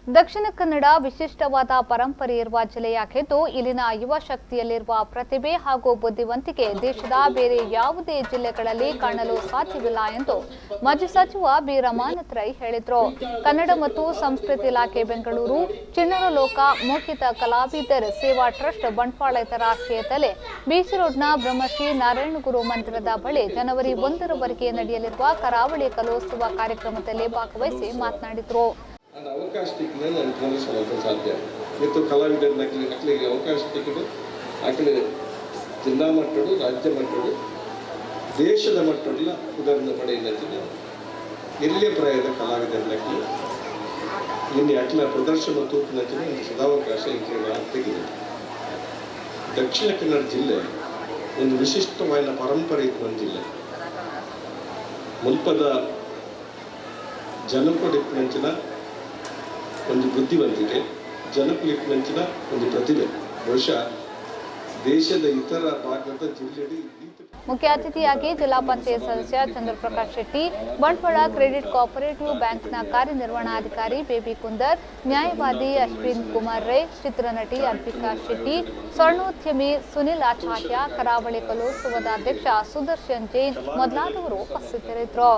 ದಕ್ಷಿಣ ಕನ್ನಡ ವಿಶಿಷ್ಟವಾದ ಪರಂಪರೆ ಇರುವ ಜಿಲ್ಲೆಯಾಗಿದ್ದು ಇಲ್ಲಿನ ಯುವ ಶಕ್ತಿಯಲ್ಲಿರುವ ಪ್ರತಿಭೆ ಹಾಗೂ ಬುದ್ಧಿವಂತಿಕೆ ದೇಶದ ಬೇರೆ ಯಾವುದೇ ಜಿಲ್ಲೆಗಳಲ್ಲಿ ಕಾಣಲು ಸಾಧ್ಯವಿಲ್ಲ ಎಂದು ಮಾಜಿ ಸಚಿವ ಬಿ ರಮಾನಾಥ ರೈ ಹೇಳಿದರು। ಕನ್ನಡ ಮತ್ತು ಸಂಸ್ಕೃತಿ ಇಲಾಖೆ ಬೆಂಗಳೂರು ಚಿಣ್ಣರ ಲೋಕ ಮೋಹಿತ ಕಲಾವಿದರ ಸೇವಾ ಟ್ರಸ್ಟ್ ಬಂಟ್ವಾಳ ರಾಷ್ಟ್ರೀಯದಲ್ಲಿ ಬಿಸಿ ರೋಡ್ನ ಬ್ರಹ್ಮಶ್ರೀ ನಾರಾಯಣಗುರು ಮಂದಿರದ ಬಳಿ ಜನವರಿ 1ರವರೆಗೆ ನಡೆಯಲಿರುವ ಕರಾವಳಿ ಕಲೋತ್ಸವ ಕಾರ್ಯಕ್ರಮದಲ್ಲಿ ಭಾಗವಹಿಸಿ ಮಾತನಾಡಿದರು। ಅವಕಾಶ ಸಿಕ್ಕಿದ್ರೆ ನಾನು ತೋರಿಸೋಕೆ ಸಾಧ್ಯ ಇವತ್ತು ಕಲಾವಿದರ ಮಕ್ಕಳಿಗೆ ಅವಕಾಶ ಸಿಕ್ಕಿದ್ರೆ ಆಕಡೆ ಜಿಲ್ಲಾ ಮಟ್ಟಡು ರಾಜ್ಯ ಮಟ್ಟಡು ದೇಶದ ಮಟ್ಟಡಲ್ಲ ಉದಾಹರಣೆ ಪಡೆಯಲಿದೆ ಎಲ್ಲೇ ಪ್ರಾಯದ ಕಲಾವಿದರ ಮಕ್ಕಳು ನಿನ್ನೆ ಅಖಿಲ ಪ್ರದರ್ಶನ ತೂಪಿನ ಸದಾವಕಾಶ ತೆಗೆದಿದೆ। ದಕ್ಷಿಣ ಕನ್ನಡ ಜಿಲ್ಲೆ ಒಂದು ವಿಶಿಷ್ಟವಾದ ಪರಂಪರೆ ಇರುವ ಒಂದು ಜಿಲ್ಲೆ ಮುಲ್ಪದ ಜನಪಡಿನ ಒಂದು ಬುದ್ಧಿವಂತಿಕೆ ಜನಪಲಿನ ಒಂದು ಪ್ರತಿಭೆ ಬಹುಶಃ ದೇಶದ ಇತರ ಭಾಗದ ಜಿಲ್ಲೆಯಲ್ಲಿ ಮುಖ್ಯ ಅತಿಥಿಯಾಗಿ ಜಿಲ್ಲಾ ಪಂಚಾಯತ್ ಸದಸ್ಯ ಚಂದ್ರಪ್ರಕಾಶ್ ಶೆಟ್ಟಿ, ಬಂಟ್ವಾಳ ಕ್ರೆಡಿಟ್ ಕೋಆಪರೇಟಿವ್ ಬ್ಯಾಂಕ್ನ ಕಾರ್ಯನಿರ್ವಹಣಾಧಿಕಾರಿ ಬೇಬಿ ಕುಂದರ್, ನ್ಯಾಯವಾದಿ ಅಶ್ವಿನ್ ಕುಮಾರ್ ರೈ, ಚಿತ್ರನಟಿ ಅರ್ಪಿಕಾ ಶೆಟ್ಟಿ, ಸ್ವರ್ಣೋದ್ಯಮಿ ಸುನಿಲ್ ಆಚಾರ್ಯ, ಕರಾವಳಿ ಕಲೋತ್ಸವದ ಅಧ್ಯಕ್ಷ ಸುದರ್ಶನ್ ಜೈನ್ ಮೊದಲಾದವರು ಉಪಸ್ಥಿತರಿದ್ದರು।